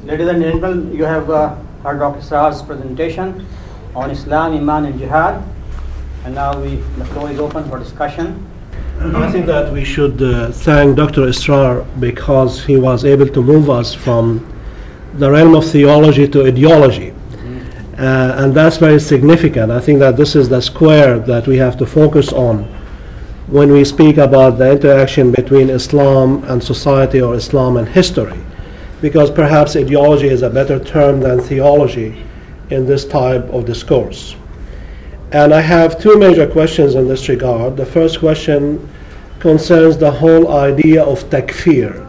Ladies and gentlemen, you have heard Dr. Israr's presentation on Islam, Iman and Jihad. And now the floor is open for discussion. I think that we should thank Dr. Israr because he was able to move us from the realm of theology to ideology. And that's very significant. I think that this is the square that we have to focus on when we speak about the interaction between Islam and society or Islam and history, because perhaps ideology is a better term than theology in this type of discourse. And I have two major questions in this regard. The first question concerns the whole idea of takfir,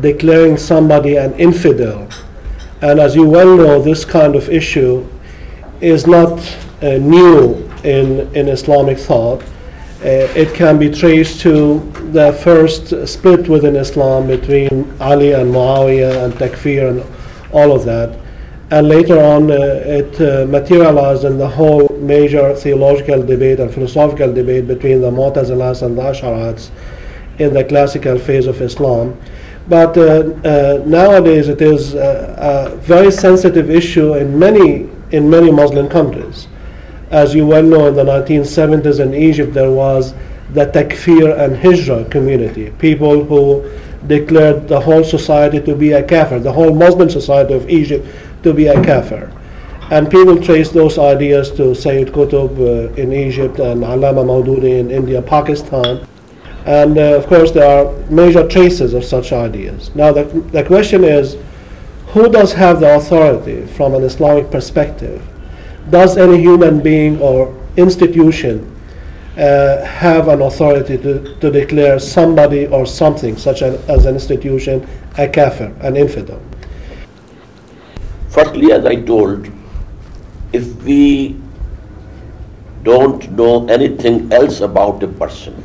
declaring somebody an infidel. And as you well know, this kind of issue is not new in Islamic thought. It can be traced to the first split within Islam between Ali and Muawiyah and takfir and all of that. And later on, it materialized in the whole major theological debate and philosophical debate between the Mu'tazilas and the Ash'arites in the classical phase of Islam. But nowadays, it is a very sensitive issue in many Muslim countries. As you well know, in the 1970s in Egypt, there was the takfir and hijra community, people who declared the whole society to be a kafir, the whole Muslim society of Egypt to be a kafir. And people trace those ideas to Sayyid Qutb in Egypt and Allama Maududi in India, Pakistan. And of course, there are major traces of such ideas. Now, the question is, who does have the authority from an Islamic perspective? Does any human being or institution have an authority to declare somebody or something, such as an institution, a kafir, an infidel? Firstly, as I told, if we don't know anything else about a person,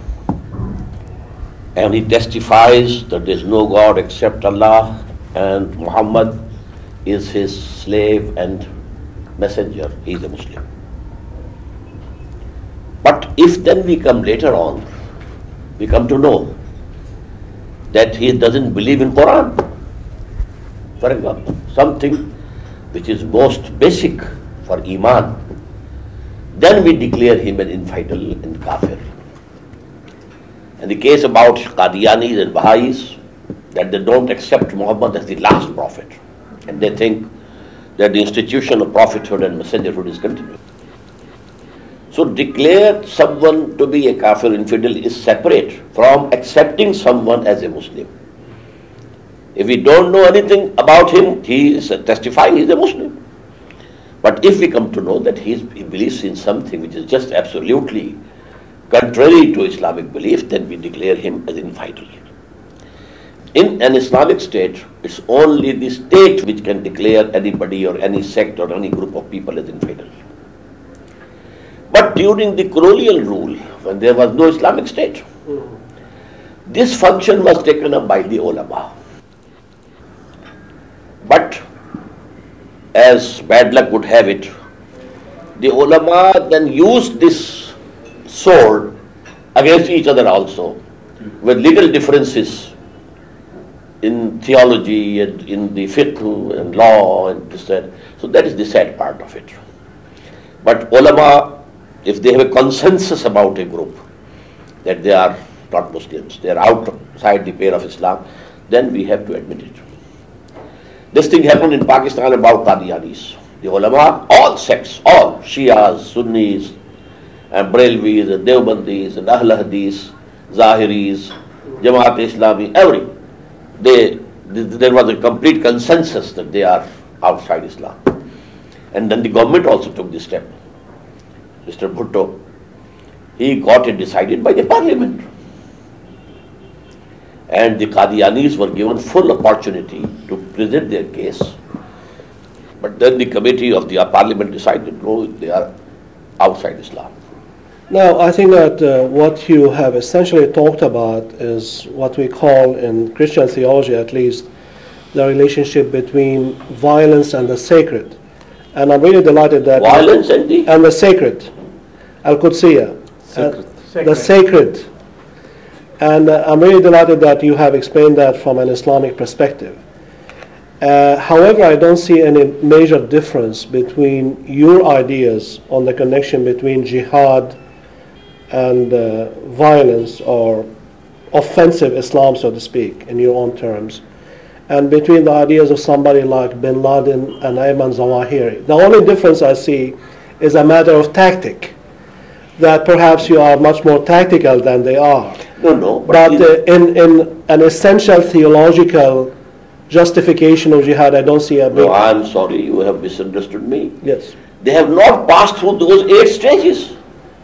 and he testifies that there is no God except Allah and Muhammad is his slave and messenger, he is a Muslim. But if then we come later on, we come to know that he doesn't believe in Quran, for example, something which is most basic for Iman, then we declare him an infidel and kafir. And the case about Qadianis and Baha'is, that they don't accept Muhammad as the last prophet, and they think that the institution of prophethood and messengerhood is continued. So declare someone to be a kafir, infidel, is separate from accepting someone as a Muslim. If we don't know anything about him, he is testifying he is a Muslim. But if we come to know that he believes in something which is just absolutely contrary to Islamic belief, then we declare him as infidel. In an Islamic state, it's only the state which can declare anybody or any sect or any group of people as infidel. But during the colonial rule, when there was no Islamic state, this function was taken up by the ulama. But as bad luck would have it, the ulama then used this sword against each other also, with little differences in theology and in the fiqh and law and this and that. So that is the sad part of it. But ulama, if they have a consensus about a group that they are not Muslims, they are outside the pale of Islam, then we have to admit it. This thing happened in Pakistan about Qadianis. The ulama, all sects, all Shias, Sunnis, and Brelvis, and Deobandis, and Ahl Hadith, Zahiris, Jamaat-e-Islami, there was a complete consensus that they are outside Islam. And then the government also took this step. Mr. Bhutto, he got it decided by the parliament. And the Qadianis were given full opportunity to present their case. But then the committee of the parliament decided, no, they are outside Islam. Now, I think that what you have essentially talked about is what we call, in Christian theology at least, the relationship between violence and the sacred. And I'm really delighted that... Violence and the sacred. Al-Qudsiyya. The sacred. And I'm really delighted that you have explained that from an Islamic perspective. However, I don't see any major difference between your ideas on the connection between jihad and violence or offensive Islam, so to speak, in your own terms, and between the ideas of somebody like Bin Laden and Ayman Zawahiri. The only difference I see is a matter of tactic, that perhaps you are much more tactical than they are. No. But in an essential theological justification of jihad, I don't see a big... No, I am sorry, you have misunderstood me. Yes. They have not passed through those 8 stages.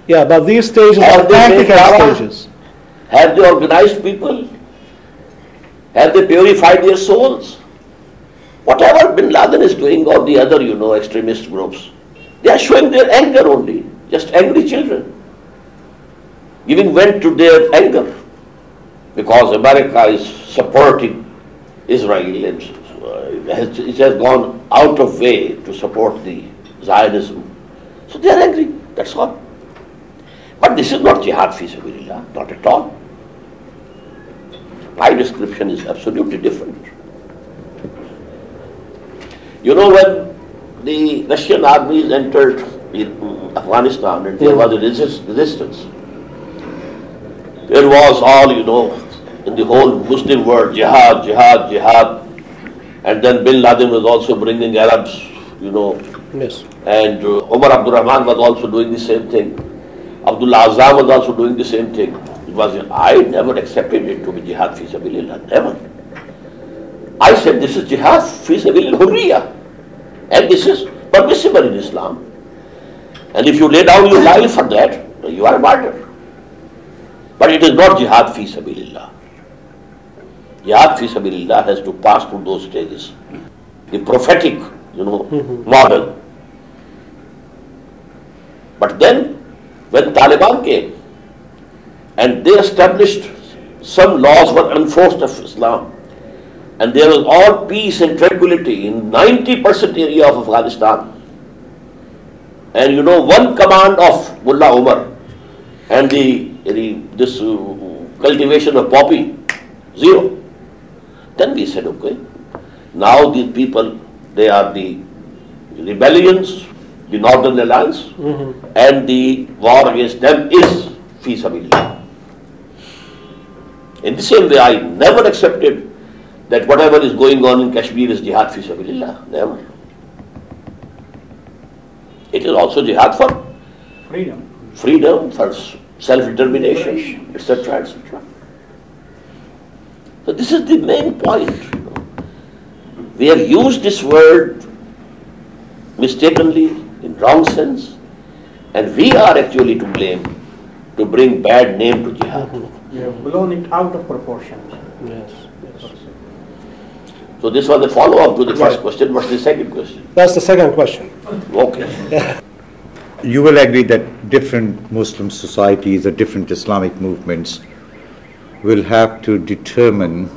Yeah, but these stages are tactical stages. Have they organized people? Have they purified their souls? Whatever Bin Laden is doing or the other, extremist groups, they are showing their anger only, just angry children, giving vent to their anger, because America is supporting Israel and it has gone out of way to support the Zionism. So they are angry, that's all. But this is not jihad fi sabilillah, not at all. My description is absolutely different. When the Russian armies entered Afghanistan and there was a resistance, there was all, in the whole Muslim world, jihad, and then Bin Laden was also bringing Arabs, Yes. And Umar Abdurrahman was also doing the same thing. Abdullah Azam was also doing the same thing. I never accepted it to be jihad fi sabilillah, never. I said this is jihad fi sabilil hurriya, and this is permissible in Islam. And if you lay down your life for that, you are a martyr. But it is not jihad fi sabilillah. Jihad fi sabilillah has to pass through those stages. The prophetic, model. But then, when Taliban came, and they established some laws were enforced of Islam, and there was all peace and tranquility in 90% area of Afghanistan. And one command of Mullah Umar and this cultivation of poppy, 0. Then we said, okay, now these people, they are the rebellions, the Northern Alliance, and the war against them is fi sabilillah. In the same way, I never accepted that whatever is going on in Kashmir is jihad fi sabilillah. Never. It is also jihad for freedom, for self-determination, etc., etc. So this is the main point. We have used this word mistakenly, in wrong sense, and we are actually to blame to bring bad name to jihad. You have blown it out of proportion. Yes. So this was the follow-up to the first question. What's the second question? That's the second question. Okay. You will agree that different Muslim societies or different Islamic movements will have to determine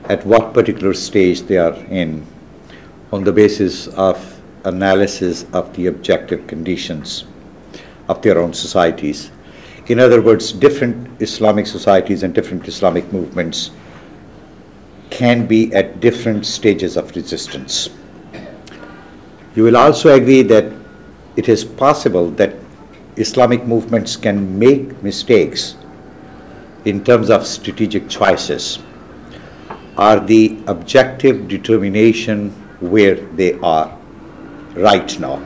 at what particular stage they are in on the basis of analysis of the objective conditions of their own societies. In other words, different Islamic societies and different Islamic movements can be at different stages of resistance. You will also agree that it is possible that Islamic movements can make mistakes in terms of strategic choices or the objective determination where they are right now.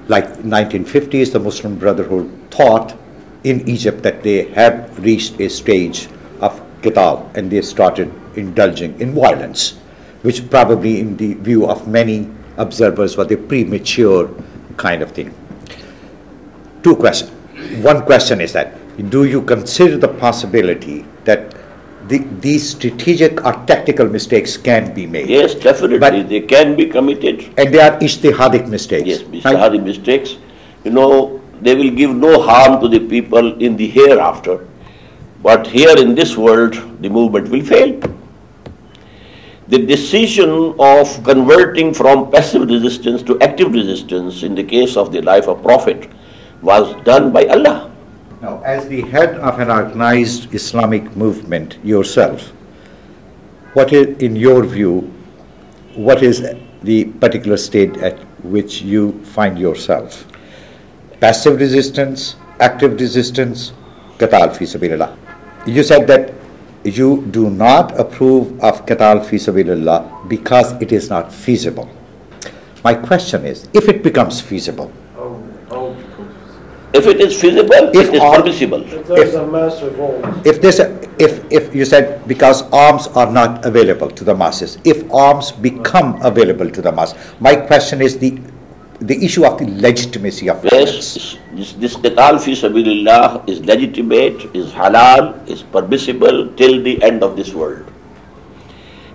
Like 1950s, the Muslim Brotherhood thought in Egypt that they had reached a stage of qital and they started indulging in violence, which probably in the view of many observers was a premature kind of thing. Two questions. One question is that, do you consider the possibility that these strategic or tactical mistakes can be made? Yes, definitely. But they can be committed. And they are ijtihadic mistakes. Yes, ijtihadic mistakes. They will give no harm to the people in the hereafter. But here in this world, the movement will fail. The decision of converting from passive resistance to active resistance in the case of the life of Prophet was done by Allah. Now, as the head of an organized Islamic movement yourself, what is, in your view, what is the particular state at which you find yourself? Passive resistance, active resistance, qital fi sabilillah. You said that you do not approve of qital fi sabilillah because it is not feasible. My question is, if it becomes feasible, if it is feasible, it is permissible. If there's a mass revolt. if you said because arms are not available to the masses, if arms become available to the mass, my question is the issue of the legitimacy of violence. Yes, this qital fi sabilillah is legitimate, is halal, is permissible till the end of this world.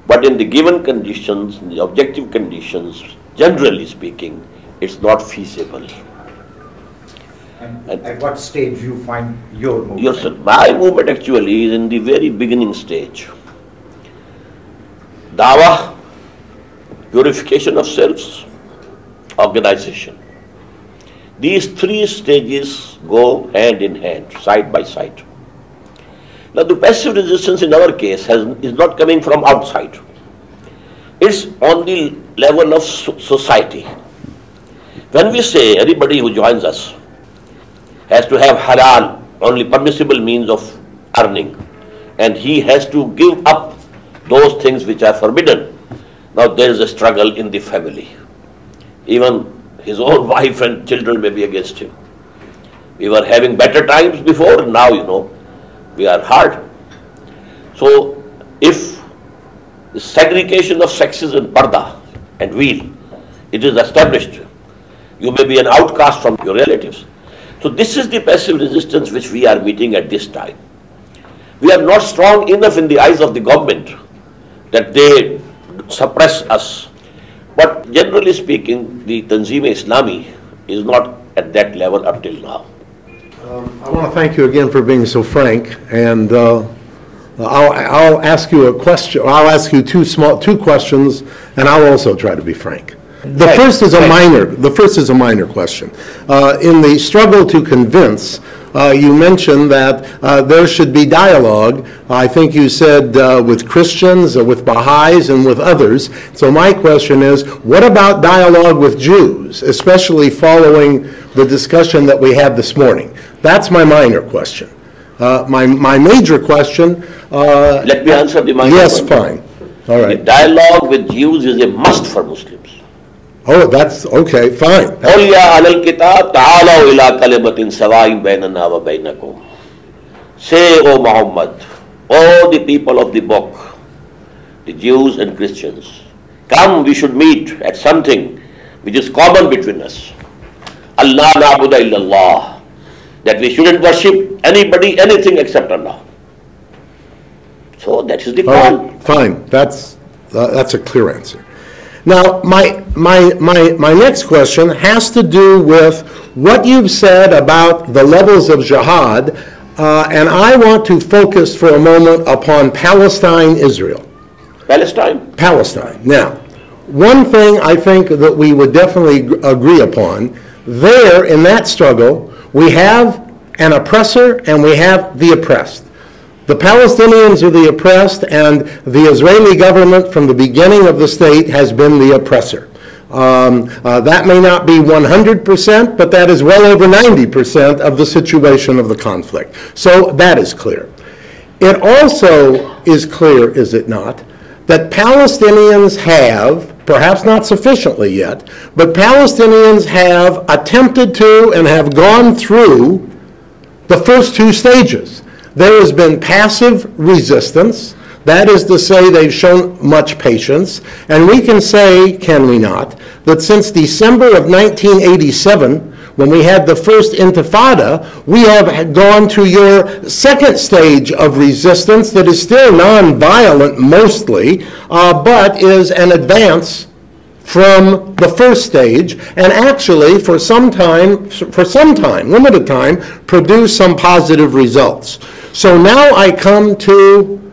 But in the given conditions, the objective conditions, generally speaking, it's not feasible. And at what stage you find your movement? My movement actually is in the very beginning stage. Dawah, purification of selves, organization. These three stages go hand in hand, side by side. Now the passive resistance in our case is not coming from outside. It's on the level of society. When we say anybody who joins us has to have halal, only permissible means of earning, and he has to give up those things which are forbidden, now there is a struggle in the family. Even his own wife and children may be against him. We were having better times before, and now, we are hard. So, if the segregation of sexes in parda and wheel, it is established, you may be an outcast from your relatives. So this is the passive resistance which we are meeting at this time. We are not strong enough in the eyes of the government that they suppress us. But generally speaking, the Tanzeem-e-Islami is not at that level up till now. I want to thank you again for being so frank, and I'll ask you a question. I'll ask you two questions, and I'll also try to be frank. The first is a minor question. In the struggle to convince, you mentioned that there should be dialogue. I think you said with Christians, with Baha'is, and with others. So my question is, what about dialogue with Jews, especially following the discussion that we had this morning? That's my minor question. My major question... Let me answer the minor question. Yes, fine. All right. The dialogue with Jews is a must for Muslims. Oh, that's okay, fine. قُلْ يَا أَهْلَ الْكِتَابِ تَعَالَوْا إِلَىٰ كَلِمَةٍ سَوَاءٍ بَيْنَنَا وَبَيْنَكُمْ. Say, O Muhammad, all the people of the book, the Jews and Christians, come, we should meet at something which is common between us. Allah na'budu illallah, that we shouldn't worship anybody, anything except Allah. So that is the call. Fine, that's a clear answer. Now, my next question has to do with what you've said about the levels of jihad, and I want to focus for a moment upon Palestine, Israel. Palestine. Now, one thing I think that we would definitely agree upon, there in that struggle, we have an oppressor and we have the oppressed. The Palestinians are the oppressed, and the Israeli government from the beginning of the state has been the oppressor. That may not be 100%, but that is well over 90% of the situation of the conflict. So that is clear. It also is clear, is it not, that Palestinians have, perhaps not sufficiently yet, but Palestinians have attempted to and have gone through the first two stages. There has been passive resistance. That is to say, they've shown much patience. And we can say, can we not, that since December of 1987, when we had the first intifada, we have gone to your second stage of resistance that is still non-violent mostly, but is an advance from the first stage, and actually for some time, limited time, produce some positive results. So now I come to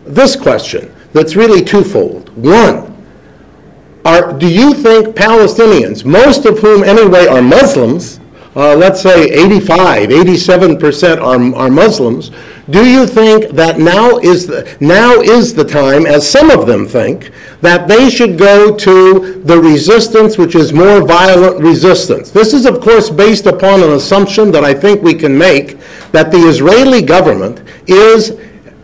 this question that's really twofold. One, do you think Palestinians, most of whom anyway are Muslims, let's say 85, 87% are Muslims, do you think that now is the time, as some of them think, that they should go to the resistance which is more violent resistance? This is, of course, based upon an assumption that I think we can make, that the Israeli government is,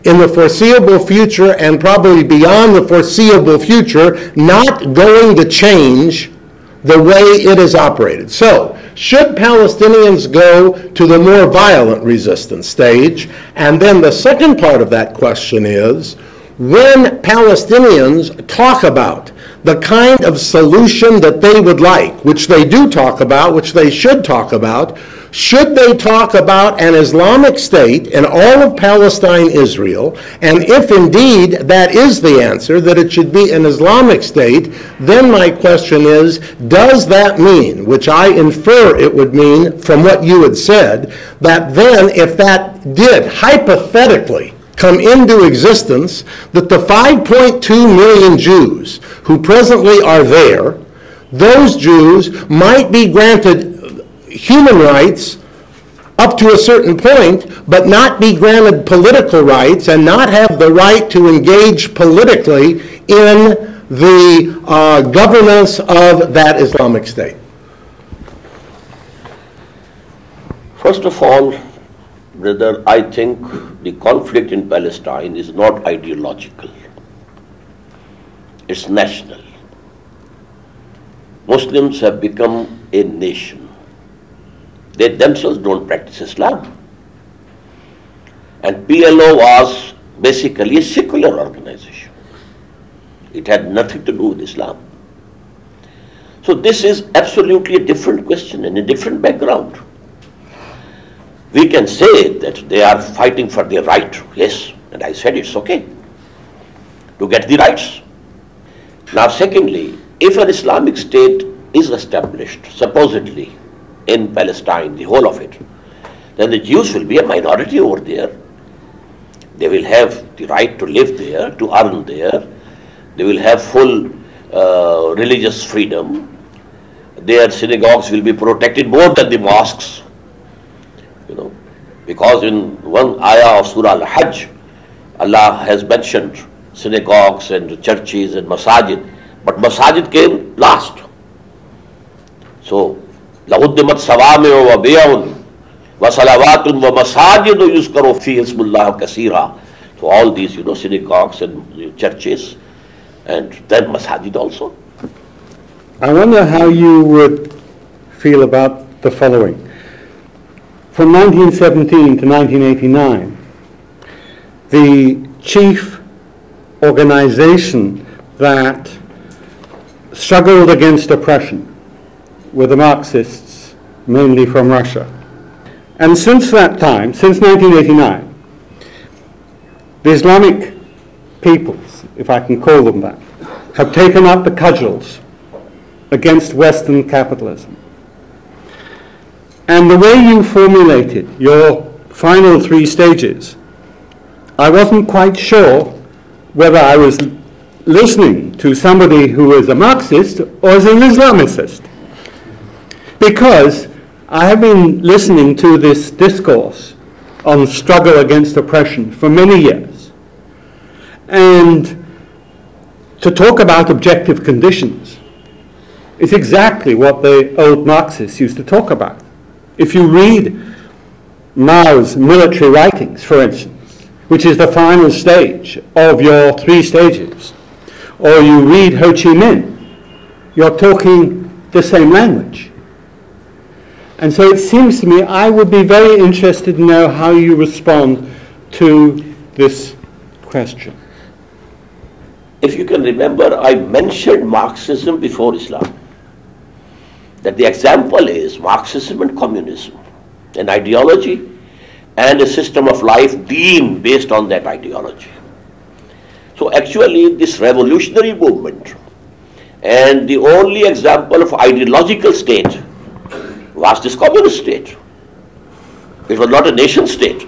in the foreseeable future and probably beyond the foreseeable future, not going to change the way it is operated. So, should Palestinians go to the more violent resistance stage? And then the second part of that question is, when Palestinians talk about the kind of solution that they would like, which they do talk about, which they should talk about, should they talk about an Islamic State in all of Palestine, Israel? And if indeed that is the answer, that it should be an Islamic State, then my question is, does that mean, which I infer it would mean from what you had said, that then if that did hypothetically come into existence, that the 5.2 million Jews who presently are there, those Jews might be granted human rights up to a certain point, but not be granted political rights and not have the right to engage politically in the governance of that Islamic State? First of all, brother, I think the conflict in Palestine is not ideological. It's national. Muslims have become a nation. They themselves don't practice Islam. And PLO was basically a secular organization. It had nothing to do with Islam. So this is absolutely a different question and a different background. We can say that they are fighting for their right, yes, and I said it's okay to get the rights. Now secondly, if an Islamic State is established, supposedly, in Palestine, the whole of it, then the Jews will be a minority over there. They will have the right to live there, to earn there. They will have full religious freedom. Their synagogues will be protected more than the mosques. Because in one ayah of Surah Al-Hajj, Allah has mentioned synagogues and churches and masajid, but masajid came last. So, لَهُدِّمَتْ صَوَامِعُ وَبِيَعٌ وَصَلَوَاتٌ وَمَسَاجِدُ يُذْكَرُ فِيهِ اسْمُ اللَّهِ كَثِيرًا. So all these, synagogues and churches, and then masajid also. I wonder how you would feel about the following. From 1917 to 1989, the chief organization that struggled against oppression were the Marxists, mainly from Russia. And since that time, since 1989, the Islamic peoples, if I can call them that, have taken up the cudgels against Western capitalism. And the way you formulated your final three stages, I wasn't quite sure whether I was listening to somebody who is a Marxist or is an Islamicist. Because I have been listening to this discourse on struggle against oppression for many years. And to talk about objective conditions is exactly what the old Marxists used to talk about. If you read Mao's military writings, for instance, which is the final stage of your three stages, or you read Ho Chi Minh, you're talking the same language. And so it seems to me I would be very interested to know how you respond to this question. If you can remember, I mentioned Marxism before Islam. That the example is Marxism and communism, an ideology and a system of life deemed based on that ideology. So actually this revolutionary movement and the only example of ideological state was this communist state. It was not a nation state.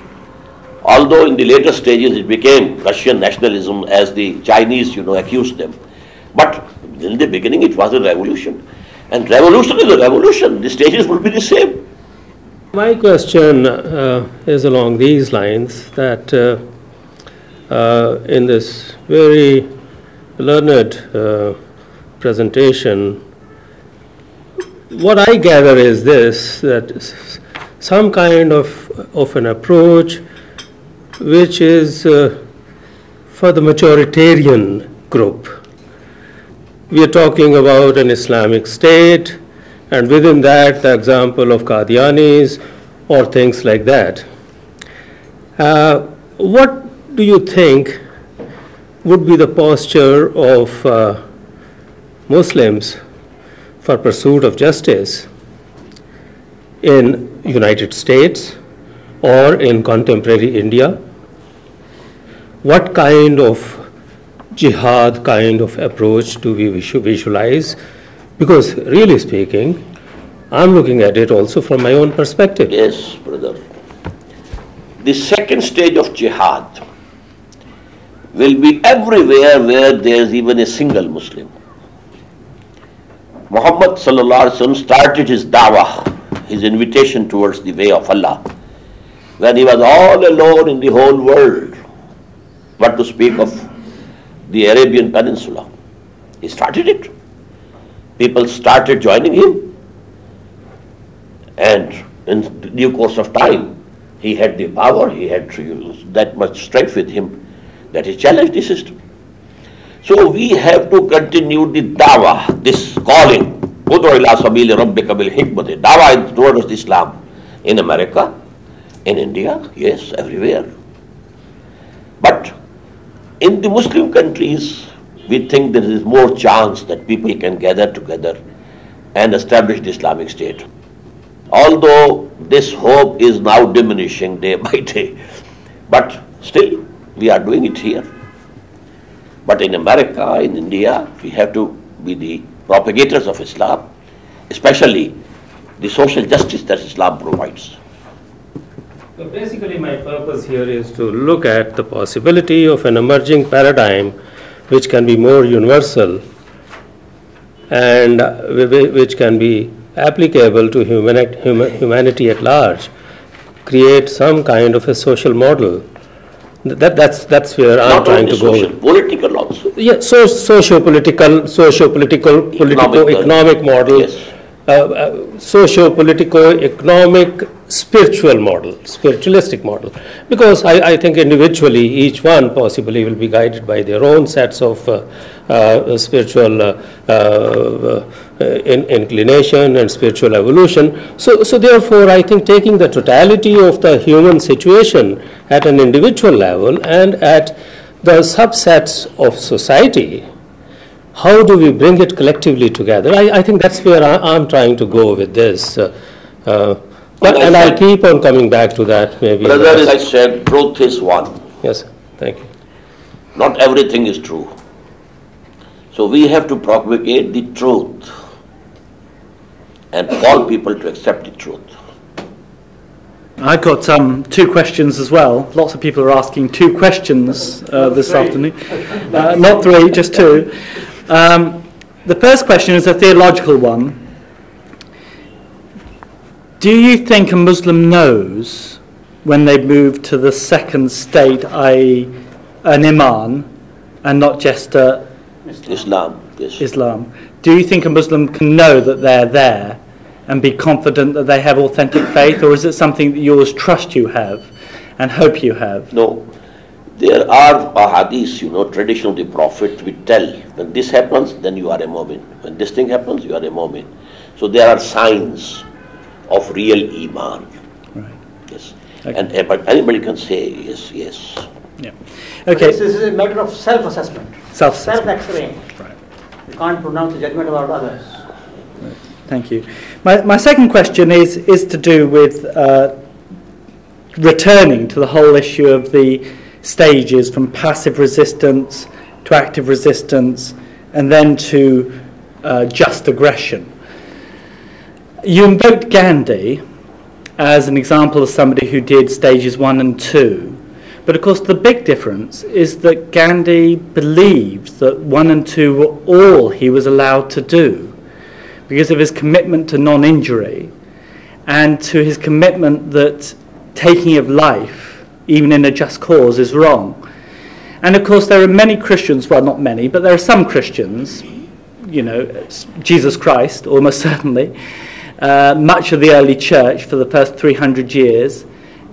Although in the later stages it became Russian nationalism as the Chinese, accused them. But in the beginning it was a revolution. And revolution is a revolution. The stages will be the same. My question is along these lines, that in this very learned presentation, what I gather is this, that some kind of an approach which is for the majoritarian group. We are talking about an Islamic State, and within that the example of Qadianis or things like that. What do you think would be the posture of Muslims for pursuit of justice in United States or in contemporary India? What kind of jihad kind of approach do we visualize? Because really speaking, I'm looking at it also from my own perspective. Yes, brother. The second stage of jihad will be everywhere where there is even a single Muslim. Muhammad sallallahu alaihi wasallam started his da'wah, his invitation towards the way of Allah, when he was all alone in the whole world. What to speak of the Arabian Peninsula? He started it. People started joining him, and in due course of time, he had the power, he had that much strength with him that he challenged the system. So we have to continue the dawah, this calling, ud'u ila sabili rabbika bil hikmati, dawah towards Islam in America, in India, yes, everywhere. But in the Muslim countries, we think there is more chance that people can gather together and establish the Islamic State. Although this hope is now diminishing day by day, but still we are doing it here. But in America, in India, we have to be the propagators of Islam, especially the social justice that Islam provides. So basically my purpose here is to look at the possibility of an emerging paradigm which can be more universal and which can be applicable to humanity at large, create some kind of a social model. That's where I'm trying to go. Social, political also. Yeah, so socio-political, economic model, yes. Socio-political, economic, spiritual model, spiritualistic model. Because I think individually each one possibly will be guided by their own sets of spiritual inclination and spiritual evolution. So therefore I think taking the totality of the human situation at an individual level and at the subsets of society, how do we bring it collectively together? I think that's where I'm trying to go with this. And I'll keep on coming back to that maybe. Brother, as I said, truth is one. Yes, thank you. Not everything is true. So we have to propagate the truth and call people to accept the truth. I've got two questions as well. Lots of people are asking two questions this afternoon. Not three, just two. The first question is a theological one. Do you think a Muslim knows when they move to the second state, i.e. an iman, and not just Islam? Yes. Islam. Do you think a Muslim can know that they're there and be confident that they have authentic faith, or is it something that you always trust you have and hope you have? No. There are ahadith, tradition of the Prophet, we tell, when this happens, then you are a mu'min. When this thing happens, you are a mu'min. So there are signs of real iman. Right. Yes. Okay. But anybody can say yes. Yeah. Okay. This is a matter of self-assessment. Self-x-raying. Right. You can't pronounce a judgment about others. Right. Thank you. My second question is to do with returning to the whole issue of the stages from passive resistance to active resistance and then to just aggression. You invoked Gandhi as an example of somebody who did stages 1 and 2, but of course the big difference is that Gandhi believed that 1 and 2 were all he was allowed to do because of his commitment to non-injury and to his commitment that taking of life, even in a just cause, is wrong. And of course there are many Christians, well not many, but there are some Christians, you know, Jesus Christ, almost certainly, much of the early church for the first 300 years,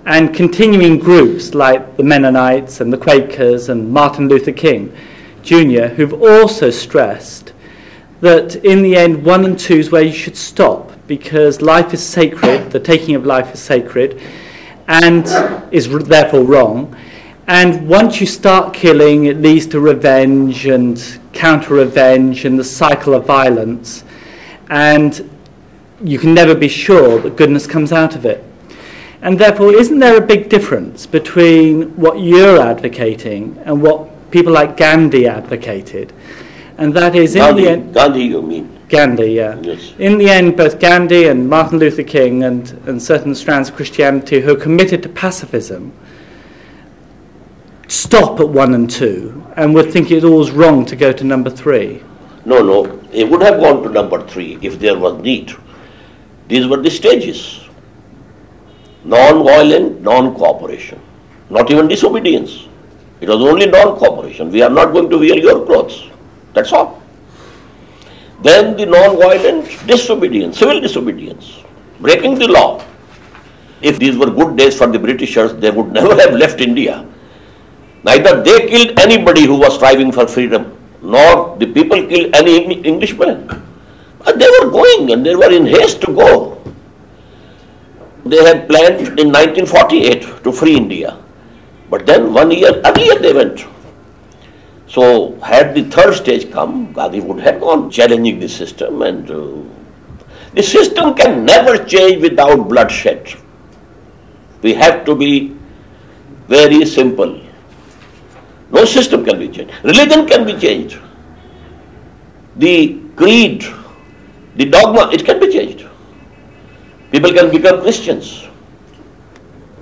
and continuing groups like the Mennonites and the Quakers and Martin Luther King Jr., who've also stressed that in the end 1 and 2 is where you should stop, because life is sacred, the taking of life is sacred, and is therefore wrong. And once you start killing, it leads to revenge and counter-revenge and the cycle of violence. And you can never be sure that goodness comes out of it. And therefore, isn't there a big difference between what you're advocating and what people like Gandhi advocated? And that is, in the end... Gandhi, you mean? Gandhi, yeah. Yes. In the end, both Gandhi and Martin Luther King and certain strands of Christianity who are committed to pacifism stop at 1 and 2 and would think it all was wrong to go to number 3. No, it would have gone to number 3 if there was need. These were the stages. Non-violent, non-cooperation. Not even disobedience. It was only non-cooperation. We are not going to wear your clothes. That's all. Then the non-violent disobedience, civil disobedience, breaking the law. If these were good days for the Britishers, they would never have left India. Neither they killed anybody who was striving for freedom, nor the people killed any Englishmen. But they were going and they were in haste to go. They had planned in 1948 to free India. But then 1 year earlier they went. So had the third stage come, Gandhi would have gone challenging the system, and the system can never change without bloodshed. We have to be very simple. No system can be changed. Religion can be changed. The creed, the dogma, it can be changed. People can become Christians.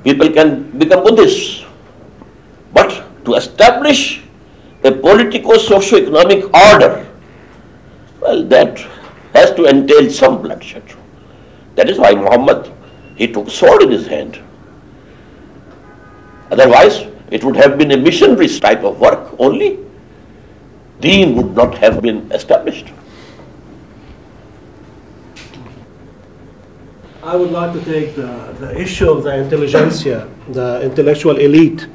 People can become Buddhists. But to establish a politico-socio-economic order, well, that has to entail some bloodshed. That is why Muhammad, he took sword in his hand. Otherwise, it would have been a missionary type of work only. Deen would not have been established. I would like to take the issue of the intelligentsia, the intellectual elite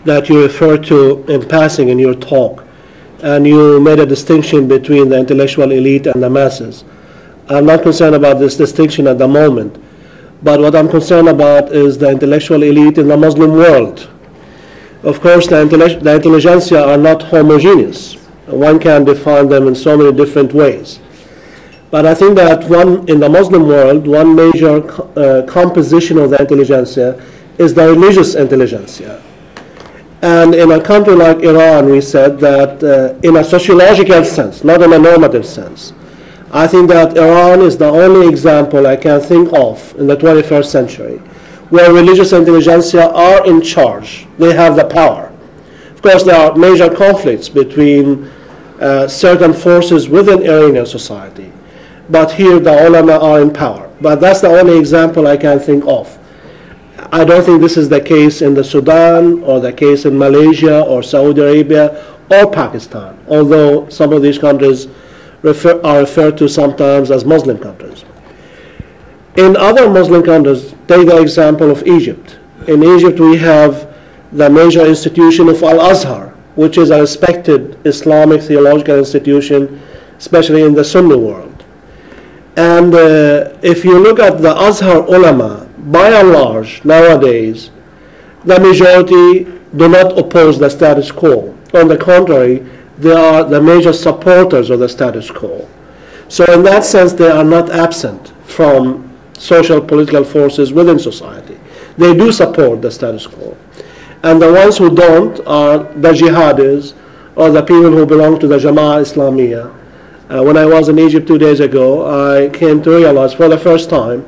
that you referred to in passing in your talk. And you made a distinction between the intellectual elite and the masses. I'm not concerned about this distinction at the moment, but what I'm concerned about is the intellectual elite in the Muslim world. Of course, the intelligentsia are not homogeneous. One can define them in so many different ways. But I think that in the Muslim world, one major composition of the intelligentsia is the religious intelligentsia. And in a country like Iran, we said that in a sociological sense, not in a normative sense, I think that Iran is the only example I can think of in the 21st century where religious intelligentsia are in charge. They have the power. Of course, there are major conflicts between certain forces within Iranian society. But here the ulama are in power. But that's the only example I can think of. I don't think this is the case in the Sudan or the case in Malaysia or Saudi Arabia or Pakistan, although some of these countries are referred to sometimes as Muslim countries. In other Muslim countries, take the example of Egypt. In Egypt we have the major institution of Al-Azhar, which is a respected Islamic theological institution, especially in the Sunni world. And if you look at the Azhar ulama, by and large, nowadays, the majority do not oppose the status quo. On the contrary, they are the major supporters of the status quo. So in that sense, they are not absent from social political forces within society. They do support the status quo. And the ones who don't are the jihadis or the people who belong to the Jama'ah-e-Islami. When I was in Egypt 2 days ago, I came to realize for the first time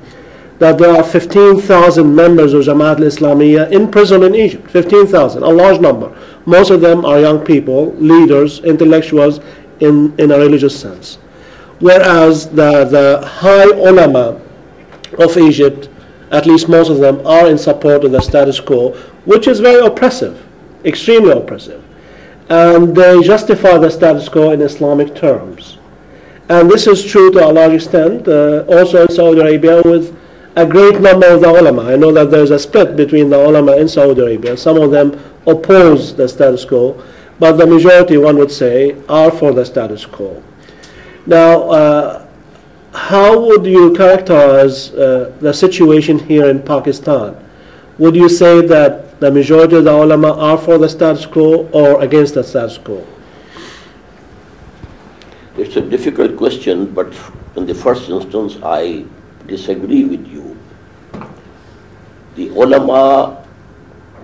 that there are 15,000 members of Jama'at-e-Islami in prison in Egypt. 15,000, a large number. Most of them are young people, leaders, intellectuals in a religious sense. Whereas the high ulama of Egypt, at least most of them, are in support of the status quo, which is very oppressive, extremely oppressive. And they justify the status quo in Islamic terms. And this is true to a large extent also in Saudi Arabia with a great number of the ulama. I know that there's a split between the ulama in Saudi Arabia. Some of them oppose the status quo, but the majority, one would say, are for the status quo. Now, how would you characterize the situation here in Pakistan? Would you say that the majority of the ulama are for the status quo or against the status quo? It's a difficult question, but in the first instance, I disagree with you. The ulama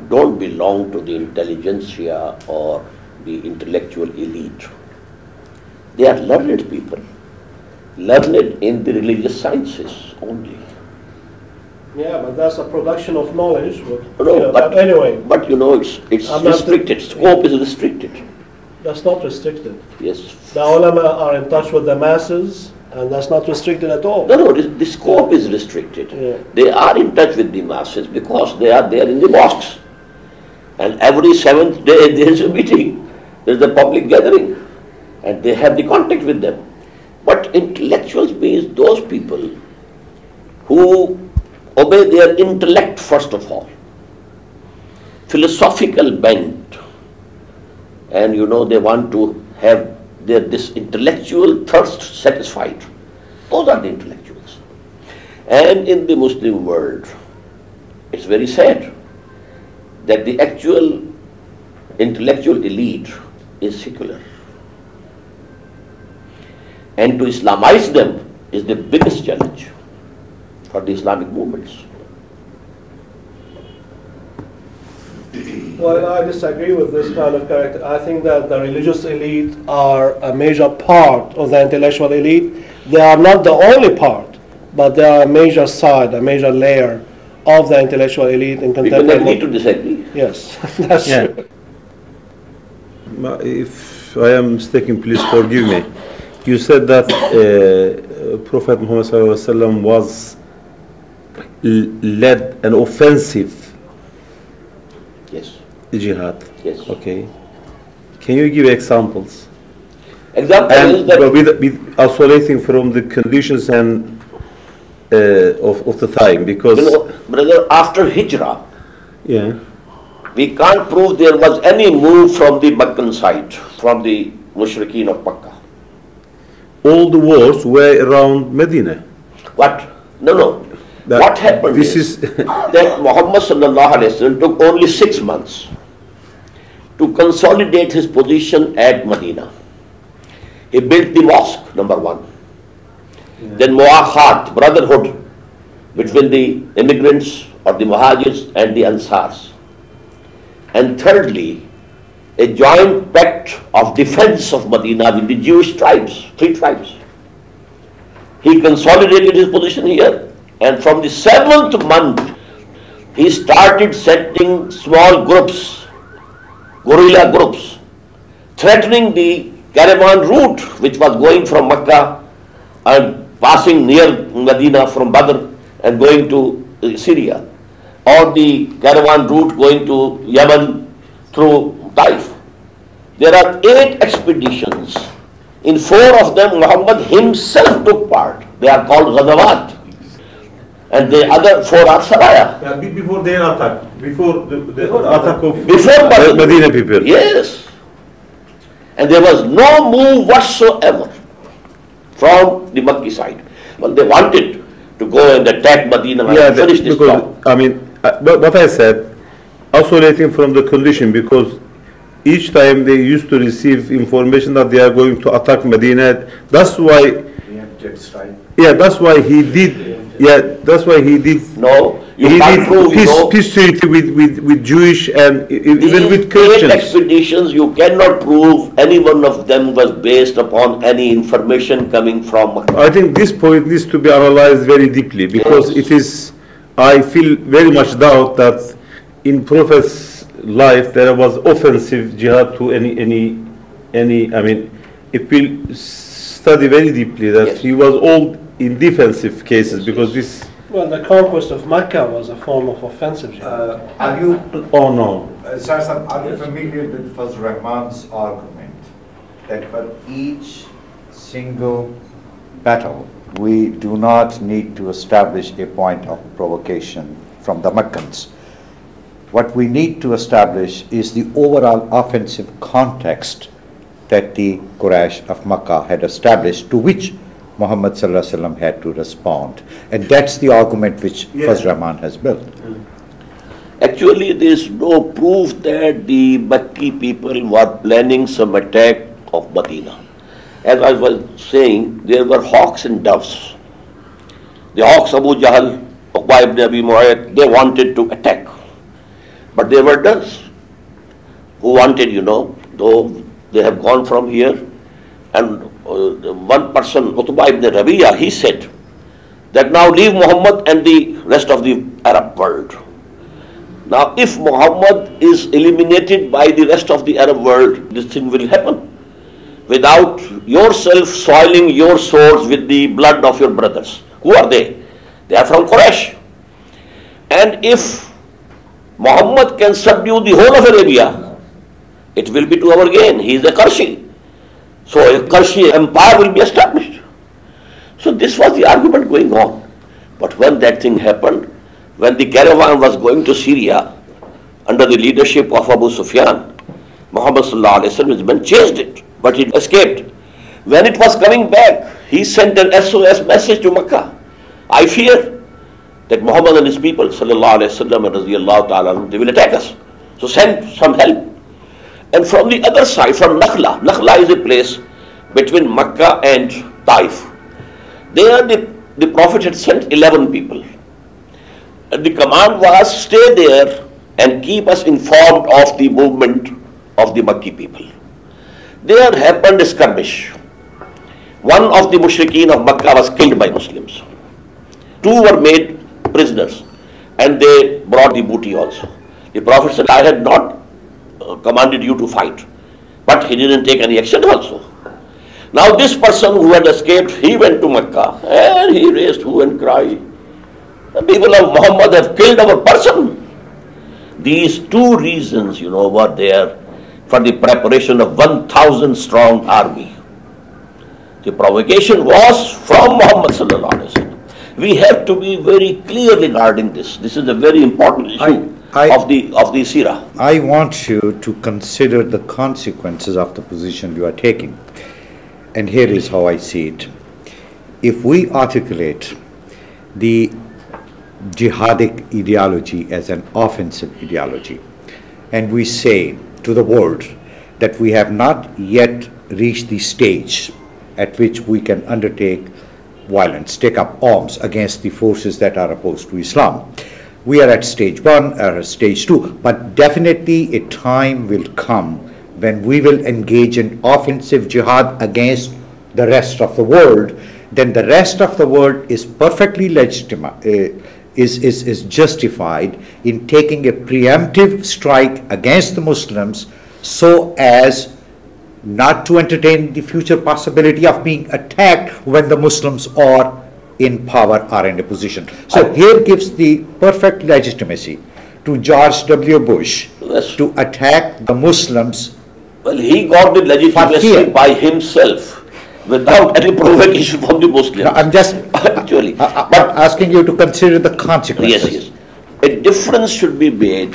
don't belong to the intelligentsia or the intellectual elite. They are learned people, learned in the religious sciences only. Yeah, but that's a production of knowledge. No, but anyway. But you know, it's restricted. Scope is restricted. That's not restricted. Yes. The ulama are in touch with the masses, and that's not restricted at all. No, the scope is restricted. Yeah. They are in touch with the masses because they are there in the mosques. And every 7th day there is a meeting, there is a public gathering, and they have the contact with them. But intellectuals means those people who obey their intellect first of all, philosophical bent, and you know they want to have this intellectual thirst satisfied. Those are the intellectuals. And in the Muslim world, it's very sad that the actual intellectual elite is secular. And to Islamize them is the biggest challenge for the Islamic movements. Well, I disagree with this kind of character. I think that the religious elite are a major part of the intellectual elite. They are not the only part, but they are a major side, a major layer of the intellectual elite in contemporary. We can agree to disagree. Yes, that's true. If I am mistaken, please forgive me. You said that Prophet Muhammad ﷺ was led an offensive jihad. Yes. Okay. Can you give examples? Example is that with isolating from the conditions and of the time, because you know, brother, after Hijrah, yeah, we can't prove there was any move from the Meccan side, from the Mushrikeen of Makkah. All the wars were around Medina. What? No. What happened is that Muhammad took only 6 months to consolidate his position at Medina. He built the mosque, number one. Yeah. Then mu'akhat, brotherhood between the immigrants or the Muhajirs and the Ansars. And thirdly, a joint pact of defense of Medina with the Jewish tribes, 3 tribes. He consolidated his position here, and from the 7th month, he started sending small groups, guerrilla groups, threatening the caravan route which was going from Mecca and passing near Medina from Badr and going to Syria, or the caravan route going to Yemen through Taif. There are 8 expeditions. In 4 of them, Muhammad himself took part. They are called Ghazawat. And the other 4 are Sarae. Yeah, before their attack, before the attack of Medina people. Yes. And there was no move whatsoever from the Makki side. Well, they wanted to go and attack Medina and finish this job. I mean, what I said, isolating from the condition, because each time they used to receive information that they are going to attack Medina. That's why. Yeah, that's why he did. Yeah, that's why he did. No, you can't prove. Peace treaty with Jewish and even with Christians. 8 expeditions, you cannot prove any one of them was based upon any information coming from. I think this point needs to be analyzed very deeply, because it is. I feel very much doubt that in Prophet's life there was offensive jihad to any. I mean, if we study very deeply that he was all in defensive cases, because this Well, the conquest of Mecca was a form of offensive jihad. Are you, Oh no. Sir, are you familiar with Fazl Rahman's argument that for each single battle, we do not need to establish a point of provocation from the Meccans? What we need to establish is the overall offensive context that the Quraysh of Makkah had established, to which Muhammad sallallahu alaihi wasallam had to respond. And that's the argument which Fazl Rahman has built. Actually, there is no proof that the Makki people were planning some attack of Medina. As I was saying, there were hawks and doves. The hawks, Abu Jahl, Uqba ibn Abi Mu'ayyad, they wanted to attack. But there were doves who wanted, though they have gone from here. And one person, Utbah ibn Rabi'a, he said that now leave Muhammad and the rest of the Arab world. Now, if Muhammad is eliminated by the rest of the Arab world, this thing will happen without yourself soiling your swords with the blood of your brothers. Who are they? They are from Quraysh. And if Muhammad can subdue the whole of Arabia, it will be to our gain. He is a Qarshi. So a Qarshi empire will be established. So this was the argument going on. But when that thing happened, when the caravan was going to Syria under the leadership of Abu Sufyan, Muhammad sallallahu alaihi wasallam, his men chased it, but it escaped. When it was coming back, he sent an SOS message to Makkah. I fear that Muhammad and his people sallallahu alaihi wasallam and radiyallahu ta'ala, they will attack us. So send some help. And from the other side, from Nakhla, Nakhla is a place between Makkah and Taif. There the Prophet had sent 11 people. And the command was, stay there and keep us informed of the movement of the Makki people. There happened a skirmish. One of the mushrikeen of Makkah was killed by Muslims. 2 were made prisoners and they brought the booty also. The Prophet said, I had not commanded you to fight, but he didn't take any action also. Now this person who had escaped, he went to Makkah and he raised hue and cry. The people of Muhammad have killed our person. These 2 reasons, were there for the preparation of 1,000 strong army. The provocation was from Muhammad sallallahu alaihi wasallam. We have to be very clear regarding this. This is a very important issue of the Sirah. I want you to consider the consequences of the position you are taking. And here is how I see it. If we articulate the jihadic ideology as an offensive ideology, and we say to the world that we have not yet reached the stage at which we can undertake violence, take up arms against the forces that are opposed to Islam. We are at stage 1 or at stage 2, but definitely a time will come when we will engage in offensive jihad against the rest of the world. Then the rest of the world is perfectly legitimate, is justified in taking a preemptive strike against the Muslims so as not to entertain the future possibility of being attacked when the Muslims are in power or in a position. So here gives the perfect legitimacy to George W. Bush to attack the Muslims. Well, he got the legitimacy by himself without any provocation from the Muslims. No, I'm just actually but asking you to consider the consequences. Yes. A difference should be made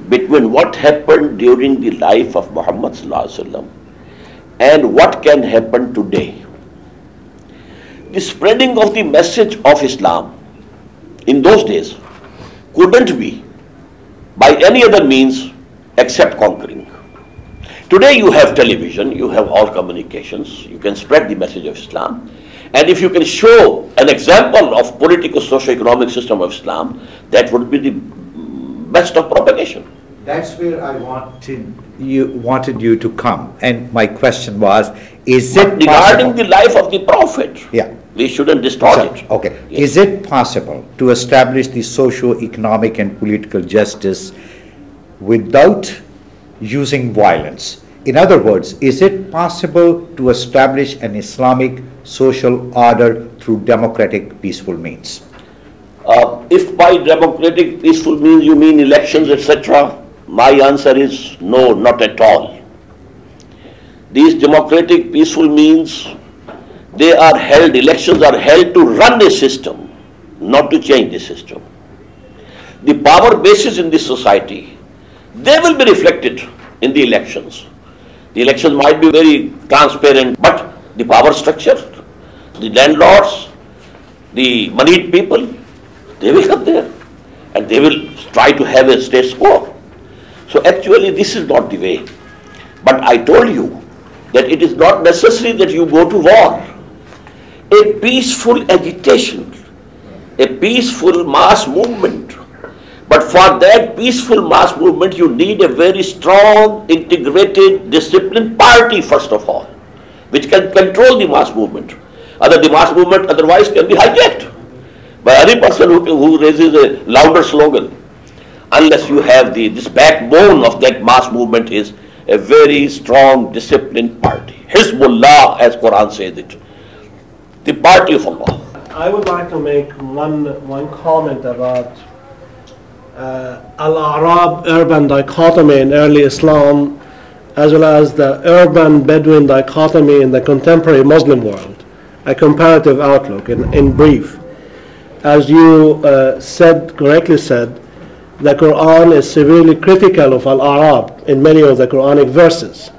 between what happened during the life of Muhammad sallallahu alaihi wasallam and what can happen today. The spreading of the message of Islam in those days couldn't be by any other means except conquering. Today you have television, you have all communications, you can spread the message of Islam, and if you can show an example of political socio-economic system of Islam, that would be the best of propagation. That's where I wanted you to come, and my question was, is it regarding possible, the life of the Prophet? Yeah. We shouldn't distort it. Okay. Yes. Is it possible to establish the socio-economic and political justice without using violence? In other words, is it possible to establish an Islamic social order through democratic, peaceful means? If by democratic peaceful means you mean elections, etc., my answer is no, not at all. These democratic peaceful means, elections are held to run a system, not to change the system. The power bases in this society, they will be reflected in the elections. The elections might be very transparent, but the power structure, the landlords, the moneyed people, they will come there and they will try to have a status quo. So actually this is not the way. But I told you that it is not necessary that you go to war. A peaceful agitation, a peaceful mass movement. But for that peaceful mass movement, you need a very strong, integrated, disciplined party, first of all, which can control the mass movement. The mass movement otherwise can be hijacked by any person who raises a louder slogan. Unless you have this backbone of that mass movement is a very strong, disciplined party. Hizbullah, as Quran says it. The party of Allah. I would like to make one comment about Al-Arab urban dichotomy in early Islam, as well as the urban Bedouin dichotomy in the contemporary Muslim world, a comparative outlook in brief. As you correctly said, the Quran is severely critical of Al-Arab in many of the Quranic verses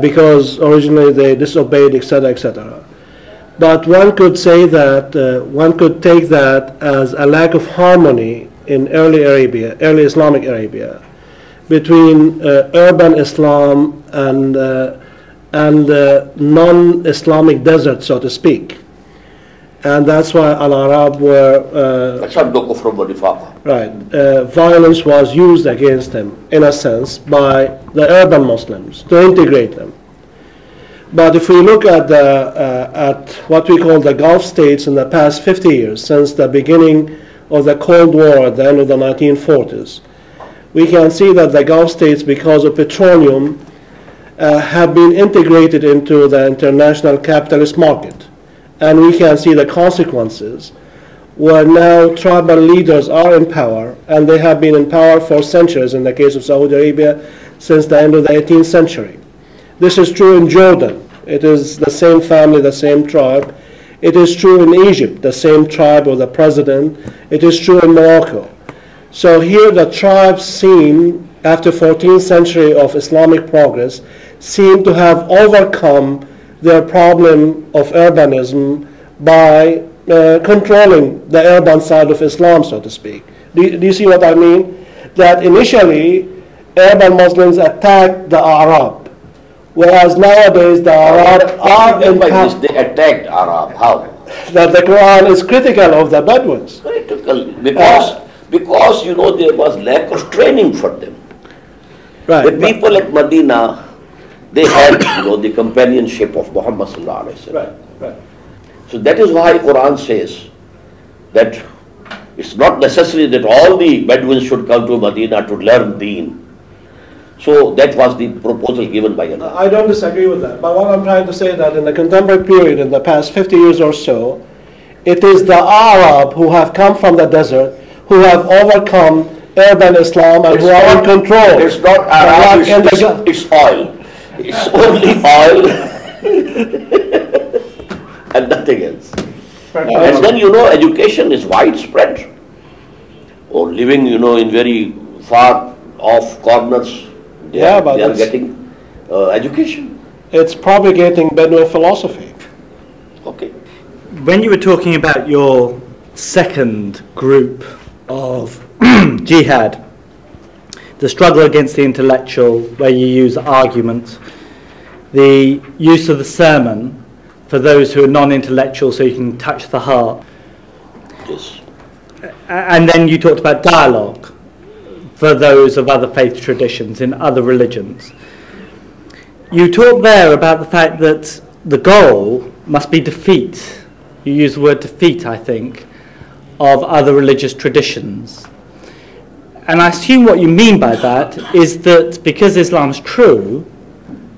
because originally they disobeyed, etc., etc. But one could say that, one could take that as a lack of harmony in early Islamic Arabia, between urban Islam and non-Islamic desert, so to speak. And that's why Al-Arab were... right. Violence was used against them, in a sense, by the urban Muslims to integrate them. But if we look at what we call the Gulf states in the past 50 years, since the beginning of the Cold War at the end of the 1940s, we can see that the Gulf states, because of petroleum, have been integrated into the international capitalist market. And we can see the consequences, where now tribal leaders are in power, and they have been in power for centuries, in the case of Saudi Arabia, since the end of the 18th century. This is true in Jordan. It is the same family, the same tribe. It is true in Egypt, the same tribe or the president. It is true in Morocco. So here the tribes seem, after 14th century of Islamic progress, seem to have overcome their problem of urbanism by controlling the urban side of Islam, so to speak. Do you see what I mean? That initially, urban Muslims attacked the Arab, whereas nowadays the Arab are in power. They attacked Arab. How? That the Quran is critical of the Bedouins. Critical, because you know there was lack of training for them. Right. The people at Medina, they had the companionship of Muhammad sallallahu alaihi wasallam. Right, right. So that is why Quran says that it's not necessary that all the Bedouins should come to Medina to learn Deen. So that was the proposal given by Allah. I don't disagree with that. But what I'm trying to say is that in the contemporary period, in the past 50 years or so, it is the Arab who have come from the desert, who have overcome urban Islam and who are in control. It's not Arab, it's oil. It's only oil and nothing else. And then education is widespread. Or living in very far off corners, they are getting education. It's propagating Bedouin philosophy. Okay. When you were talking about your second group of jihad, the struggle against the intellectual, where you use argument, the use of the sermon for those who are non-intellectual so you can touch the heart. Yes. And then you talked about dialogue for those of other faith traditions in other religions. You talked there about the fact that the goal must be defeat. You use the word defeat, I think, of other religious traditions. And I assume what you mean by that is that because Islam's true,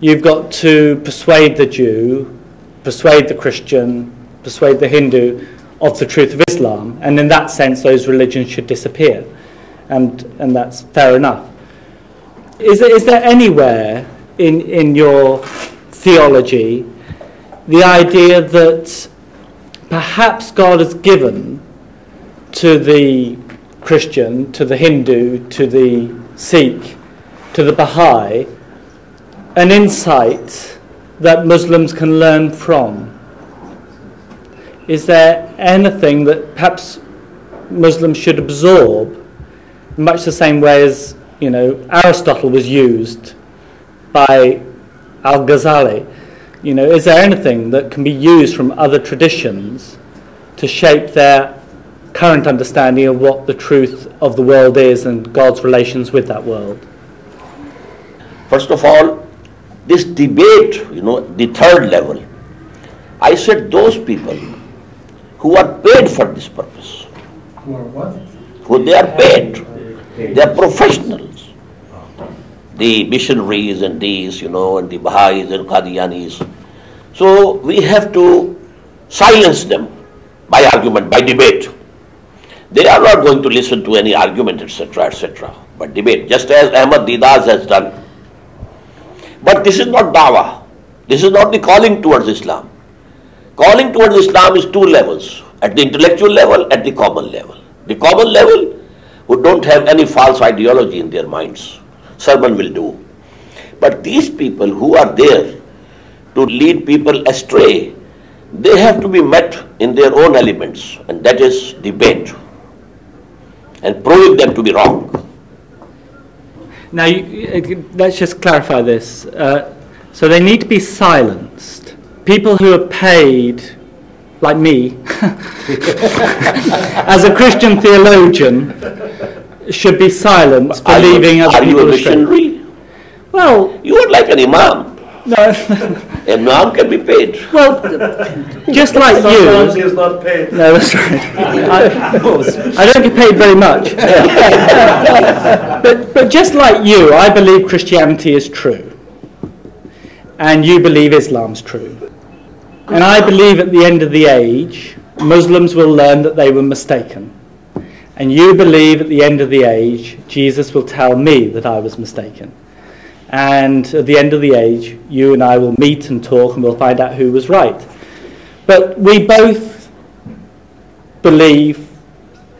you've got to persuade the Jew, persuade the Christian, persuade the Hindu of the truth of Islam, and in that sense those religions should disappear, and that's fair enough. Is there anywhere in your theology the idea that perhaps God has given to the Christian, to the Hindu, to the Sikh, to the Baha'i, an insight that Muslims can learn from? Is there anything that perhaps Muslims should absorb, much the same way as, Aristotle was used by Al-Ghazali? Is there anything that can be used from other traditions to shape their current understanding of what the truth of the world is and God's relations with that world? First of all, this debate, the third level, I said those people who are paid for this purpose. Who are what? Who they are paid. They are professionals. The missionaries and these, and the Baha'is and Qadianis. So we have to silence them by argument, by debate. They are not going to listen to any argument, etc., etc., but debate, just as Ahmad Didas has done. But this is not dawah. This is not the calling towards Islam. Calling towards Islam is two levels, at the intellectual level, at the common level. The common level, who don't have any false ideology in their minds, sermon will do. But these people who are there to lead people astray, they have to be met in their own elements, and that is debate, and proving them to be wrong. Now, let's just clarify this. So they need to be silenced. People who are paid, like me, as a Christian theologian, should be silenced for leaving other people astray. Are you a missionary? Well, you are like an imam. No. An imam can be paid. Well, just like you. Sometimes he is not paid. No, that's right. I don't get paid very much. But just like you, I believe Christianity is true. And you believe Islam's true. And I believe at the end of the age, Muslims will learn that they were mistaken. And you believe at the end of the age, Jesus will tell me that I was mistaken. And at the end of the age, you and I will meet and talk and we'll find out who was right. But we both believe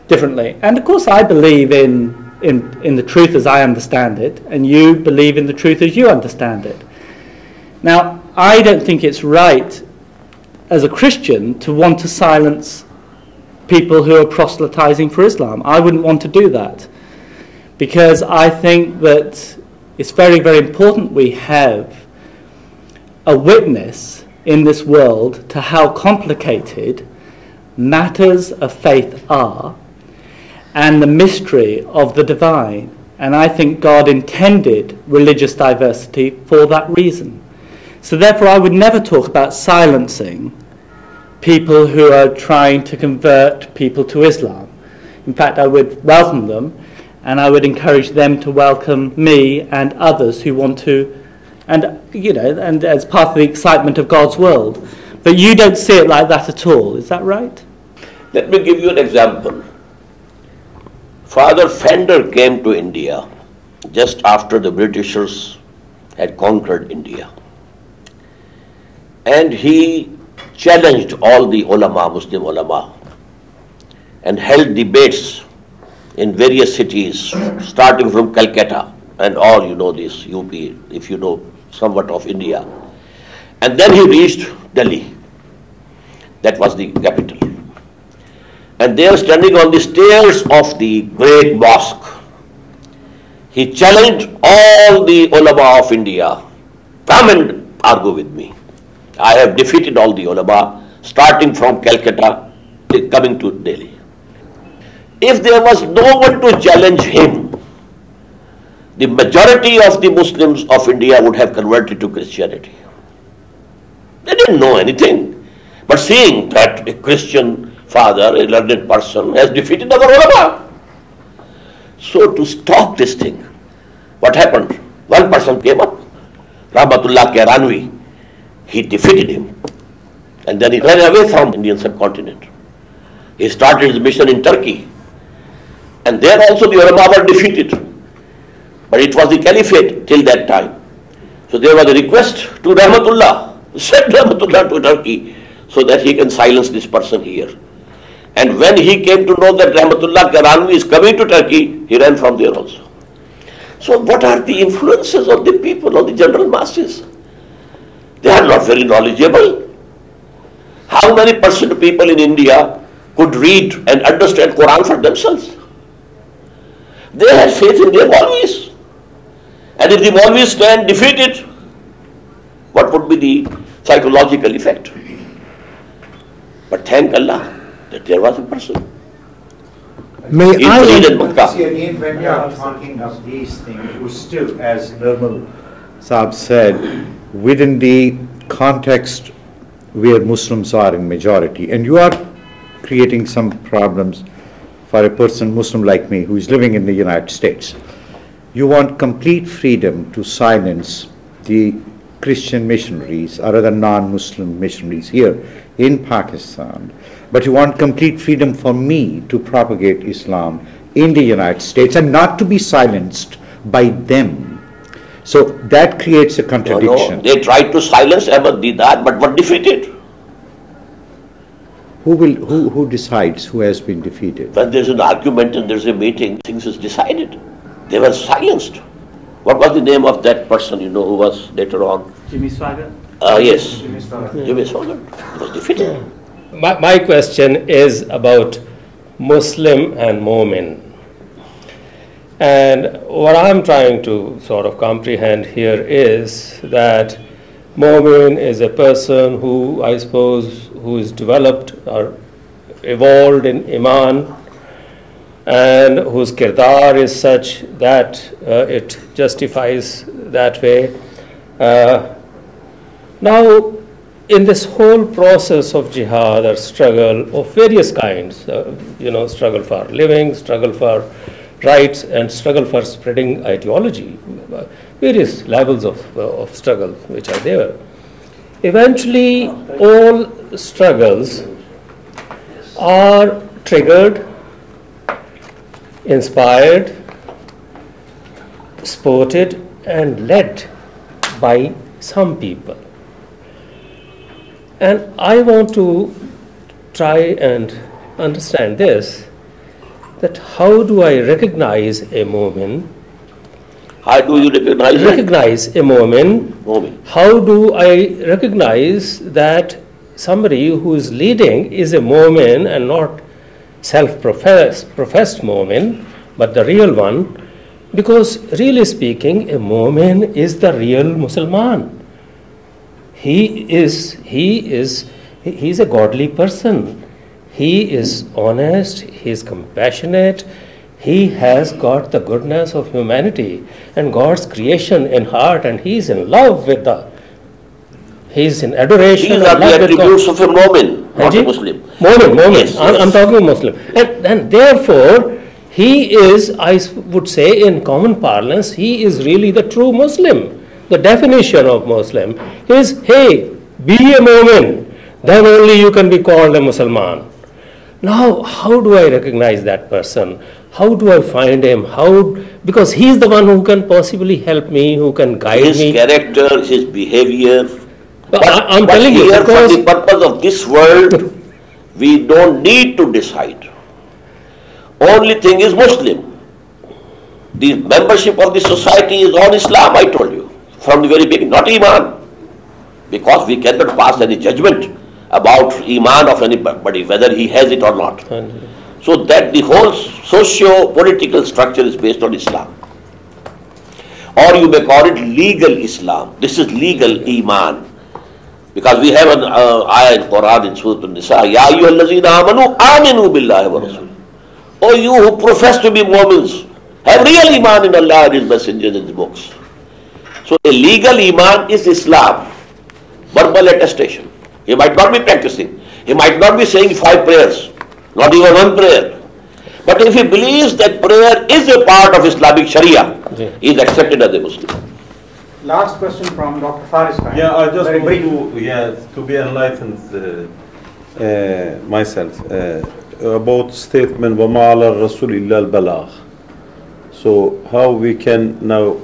differently. And of course I believe in the truth as I understand it, and you believe in the truth as you understand it. Now, I don't think it's right as a Christian to want to silence people who are proselytizing for Islam. I wouldn't want to do that, because I think that it's very, very important we have a witness in this world to how complicated matters of faith are and the mystery of the divine. And I think God intended religious diversity for that reason. So therefore I would never talk about silencing people who are trying to convert people to Islam. In fact, I would welcome them, and I would encourage them to welcome me and others who want to, and as part of the excitement of God's world. But you don't see it like that at all, is that right? Let me give you an example. Father Fender came to India just after the Britishers had conquered India. And he challenged all the ulama, Muslim ulama, and held debates in various cities, starting from Calcutta and all, this, UP, if you know somewhat of India. And then he reached Delhi. That was the capital. And there, standing on the stairs of the great mosque, he challenged all the ulama of India, come and argue with me. I have defeated all the ulama, starting from Calcutta, coming to Delhi. If there was no one to challenge him, the majority of the Muslims of India would have converted to Christianity. They didn't know anything. But seeing that a Christian father, a learned person, has defeated our ulama. So to stop this thing, what happened? One person came up, Rahmatullah Nadwi. He defeated him. And then he ran away from Indian subcontinent. He started his mission in Turkey. And there also the ulama were defeated. But it was the caliphate till that time. So there was a request to Rahmatullah, send Rahmatullah to Turkey so that he can silence this person here. And when he came to know that Rahmatullah Karanvi is coming to Turkey, he ran from there also. So what are the influences of the people, of the general masses? They are not very knowledgeable. How many % of people in India could read and understand Quran for themselves? They have faith in their Maulvis. And if the Maulvis stand defeated, what would be the psychological effect? But thank Allah that there was a person. May I See, again, when we are talking of these things, we still, as Nirmal Saab said, within the context where Muslims are in majority, and you are creating some problems for a person, Muslim like me, who is living in the United States. You want complete freedom to silence the Christian missionaries or other non-Muslim missionaries here in Pakistan, but you want complete freedom for me to propagate Islam in the United States and not to be silenced by them. So that creates a contradiction. No, they tried to silence Ahmad Didat, but were defeated. Who decides who has been defeated? When there's an argument and there's a meeting, things is decided. They were silenced. What was the name of that person, who was later on? Jimmy Swaggart? Yes. Jimmy Swaggart was defeated. My question is about Muslim and Mu'min. And what I'm trying to sort of comprehend here is that Mu'min is a person who, I suppose, who is developed or evolved in Iman and whose kirdar is such that it justifies that way. Now, in this whole process of jihad or struggle of various kinds, struggle for living, struggle for rights, and struggle for spreading ideology, various levels of struggle which are there. Eventually, all struggles are triggered, inspired, supported, and led by some people. And I want to try and understand this, that how do I recognize a Mu'min? How do you recognize a Mu'min? How do I recognize that somebody who is leading is a Mu'min and not self-professed Mu'min, but the real one? Because really speaking, a Mu'min is the real Musliman. He's a godly person. He is honest, he is compassionate, he has got the goodness of humanity and God's creation in heart, and he is in love with he is in adoration. These are the attributes of a Mu'min, not a Muslim. Mu'min. Yes. I'm talking Muslim. And therefore, he is, I would say in common parlance, he is really the true Muslim. The definition of Muslim is, hey, be a Mu'min, then only you can be called a Musliman. Now, how do I recognize that person? How do I find him? Because he's the one who can possibly help me, who can guide me. His character, his behavior. I'm telling you, here, for the purpose of this world, we don't need to decide. Only thing is Muslim. The membership of the society is on Islam, I told you, from the very beginning, not Iman. Because we cannot pass any judgment about Iman of anybody, whether he has it or not. So that the whole socio-political structure is based on Islam. Or you may call it legal Islam. This is legal Iman. Because we have an ayah in Quran in Surah An-Nisa, Ya ayyuhallazina amanu aminu billahi wa rasul. Oh, you who profess to be Mu'mins, have real Iman in Allah and His messengers and His books. So a legal Iman is Islam, verbal attestation. He might not be practicing. He might not be saying 5 prayers, not even 1 prayer. But if he believes that prayer is a part of Islamic Sharia, he is accepted as a Muslim. Last question from Dr. Faris. Yeah, I just want to be enlightened myself. about statement وَمَا عَلَى الرَّسُولِ إِلَّا الْبَلَاغِ. So how we can now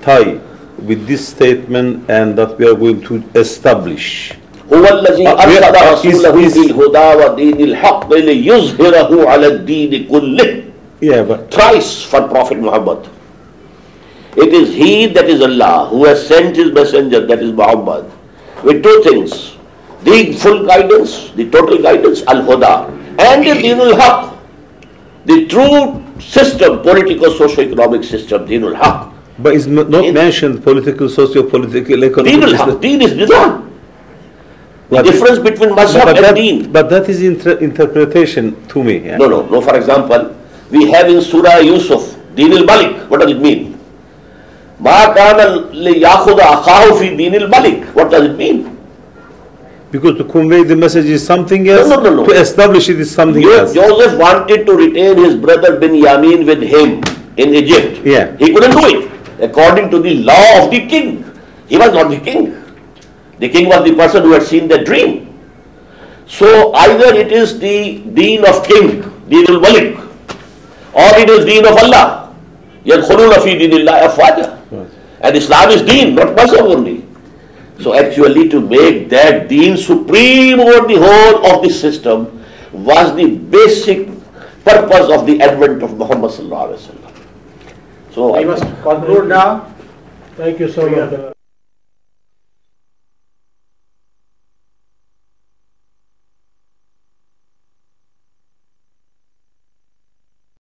tie with this statement and that we are going to establish. هو الذي أرسل رسوله بالهدى ودين الحق ليظهره على الدين كله. Yeah, but Thrice for Prophet Muhammad. It is he, that is Allah, who has sent his messenger, that is Muhammad, with two things: the full guidance, the total guidance, al-huda, and the dinul haq, the true system, political, socio-economic system, dinul haq. but it's not mentioned political, socio-political, economic. Dinul haq, deen is nizam. The difference between mazhab and deen. But that is interpretation to me. Yeah? No. For example, we have in Surah Yusuf, Deen al-Malik. What does it mean? Ma kana liyakhudha akhahu fi Deen al-Malik. What does it mean? Because to convey the message is something else. No. To establish it is something else. Joseph wanted to retain his brother Binyamin with him in Egypt. Yeah. He couldn't do it according to the law of the king. He was not the king. The king was the person who had seen the dream. So either it is the deen of king, Deen al-Malik, or it is deen of Allah. يَدْخُلُونَ فِي دِينِ اللَّهِ أَفْوَاجًا. And Islam is deen, not mazhab only. So actually to make that deen supreme over the whole of the system was the basic purpose of the advent of Muhammad sallallahu alaihi wasallam. So I must conclude now. Thank you so much.